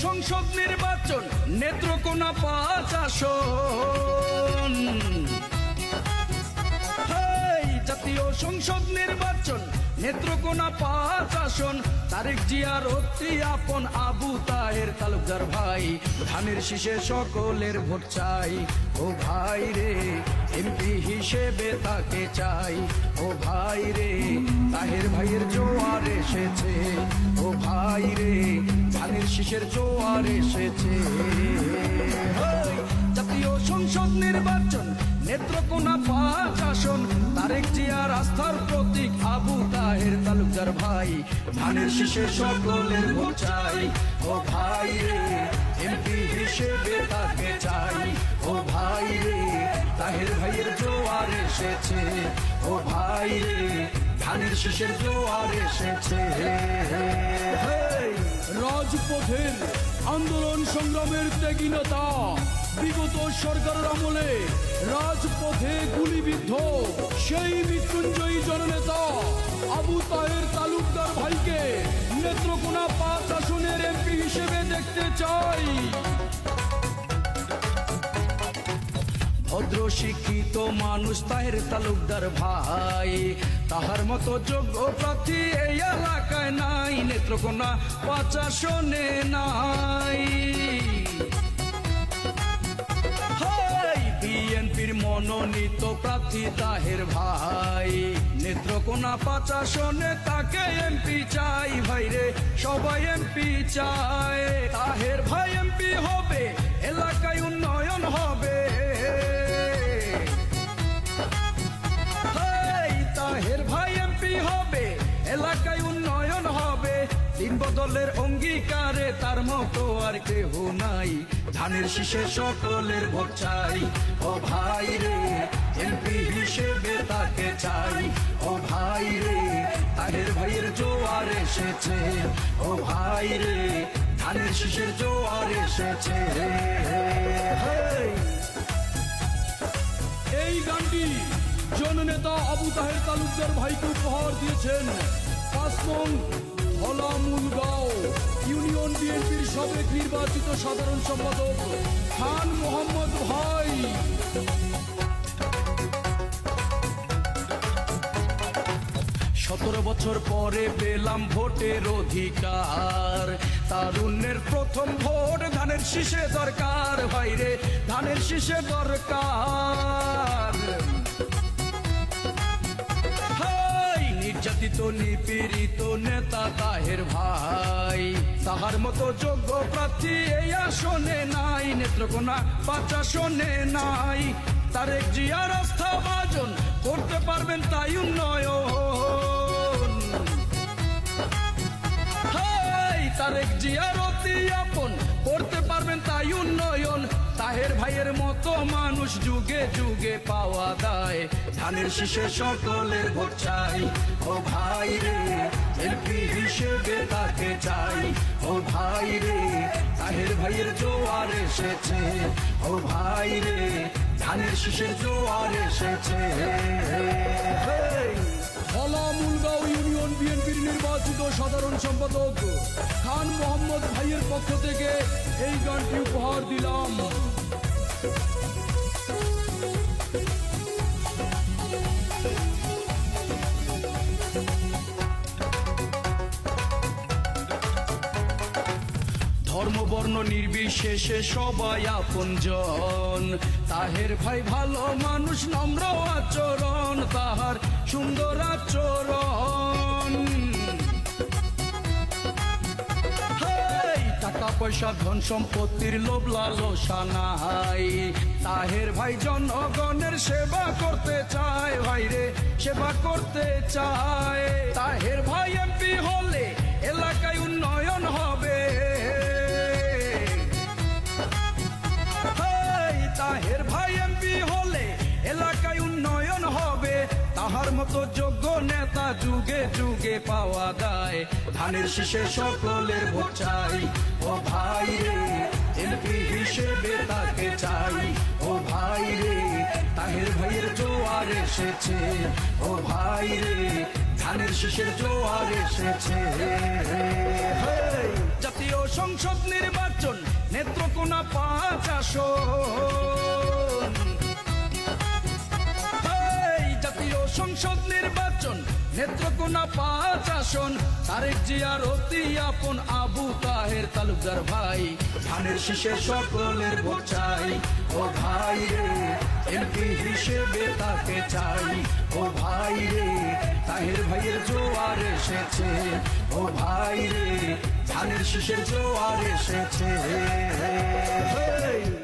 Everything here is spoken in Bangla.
সংসদ নির্বাচন নেত্রকোনা 5 আসন। জাতীয় সংসদ নির্বাচন নেত্রকোনা 5 আসন। তারেক জিয়ার অতি আপন আবু তাহের তালুকদার ভাই, ধানের শীষে সকলের ভোট চাই। ও ভাই রে এমপি হিসেবে তাকে চাই। ও ভাই রে তাহের ভাইয়ের জোয়ার এসেছে। ও ভাই রে ধানের শীষের জোয়ার এসেছে। জাতীয় সংসদ নির্বাচন নেত্রকোনা 5 আসন। তারেক জিয়ার আস্থার প্রতীক আবু তাহের তালুকদার ভাই, ধানের শীষে সকলের ভোট চাই। ও ভাই রে এমপি হিসেবে তাকে চাই। ও ভাই রে তাহের ভাইয়ের জোয়ার এসেছে। ও ভাই রে ধানের শীষের জোয়ার এসেছে। রাজপথের আন্দোলন সংগ্রামের ত্যাগী নেতা, বিগত সরকারের আমলে রাজপথে গুলিবিদ্ধ সেই মৃত্যুঞ্জয়ী জননেতা আবু তাহের তালুকদার ভাইকে নেত্রকোনা 5 আসনের এমপি হিসেবে দেখতে চাই। ভদ্র শিক্ষিত মানুষ তাহের তালুকদার ভাই, তাহার মতো যোগ্য প্রার্থী এই এলাকায় নাই, নেত্রকোনা 5 আসনে নাই। বিএনপির মনোনীত প্রার্থী তাহের ভাই, নেত্রকোনা 5 আসনে তাকে এমপি চাই। ভাইরে সবাই এমপি চায়। তাহের ভাই এমপি হবে, এলাকায় উন্নয়ন হবে। তাহের ভাই এমপি হবে, এলাকায় উন্নয়ন হবে। দিন বদলের অঙ্গীকারে তার মতো আর কেহ নাই, ধানের শীষে সকলের ভোট চাই। ও ভাই রে এমপি হিসেবে তাকে চাই। ও ভাই রে তাহের ভাইয়ের জোয়ার এসেছে। ও ভাই রে ধানের শীষের জোয়ার এসেছে। এই গানটি জননেতা আবু তাহের তালুকদার ভাইকে উপহার দিয়েছেন 5 নং ধলামুলগাঁও ইউনিয়ন বিএনপির সাবেক নির্বাচিত সাধারণ সম্পাদক খান মোহাম্মদ ভাই। 17 বছর পরে পেলাম ভোটের অধিকার। তারুণ্যের প্রথম ভোট ধানের শীষে দরকার। ভাইরে ধানের শীষে দরকার। নির্যাতিত নিপীড়িত নেতা তাহের ভাই, তাহার মতো যোগ্য প্রার্থী এই আসনে নাই, নেত্রকোনা 5 আসনে নাই। তারেক জিয়ার আস্থা ভাজন করতে পারবেন তাই উন্নয়ন। তারেক জিয়ার অতি আপন করতে পারবেন তাই উন্নয়ন। তাহের ভাইয়ের মতো মানুষ যুগে যুগে পাওয়া যায়, ধানের শীষে সকলের ভোট চাই। ও ভাই রে এমপি হিসেবে তাকে চাই। ও ভাই রে তাহের ভাইয়ের জোয়ার এসেছে। ও ভাই রে ধানের শীষের জোয়ার এসেছে। ধলামুলগাঁও ইউনিয়ন বিএনপির নির্বাচিত সাধারণ সম্পাদক খান মোহাম্মদ ভাইয়ের পক্ষ থেকে এই গানটি উপহার দিলাম। ধর্মবর্ণ নির্বিশেষে সবাই আপনজন। তাহের ভাই ভালো মানুষ, নম্র আচরণ তাহার সুন্দর আচরণ। টাকা পয়সা ধন সম্পত্তির লোভ লালসা নাই, তাহের ভাই জনগণের সেবা করতে চায়। ভাইরে সেবা করতে চায়। তাহের ভাই এমপি হলে এলাকায় উন্নয়ন হবে। তাহের ভাই এমপি হলে এলাকায় উন্নয়ন হবে। তাহার মতো যোগ্য নেতা যুগে যুগে পাওয়া যায়, ধানের শীষে সকলের ভোট চাই। ও ভাই রে এমপি হিসেবে তাকে চাই। ও ভাই রে তাহের ভাইয়ের জোয়ার এসেছে। ও ভাই রে ধানের শীষের জোয়ার এসেছে। হেই! জাতীয় সংসদ নির্বাচন নেত্রকোনা 5 আসন। হেই! জাতীয় সংসদ নির্বাচন নেত্রকোনা 5 আসন। তারেক জিয়ার অতি আপন আবু তাহের তালুকদার ভাই, ধানের শীষে সকলের ভোট চাই। ও ভাই রে, এমপি হিসেবে তাকে চাই। ও ভাই রে, তাহের ভাইয়ের জোয়ার এসেছে। ও ভাই রে, ধানের শীষের জোয়ার এসেছে। হেই!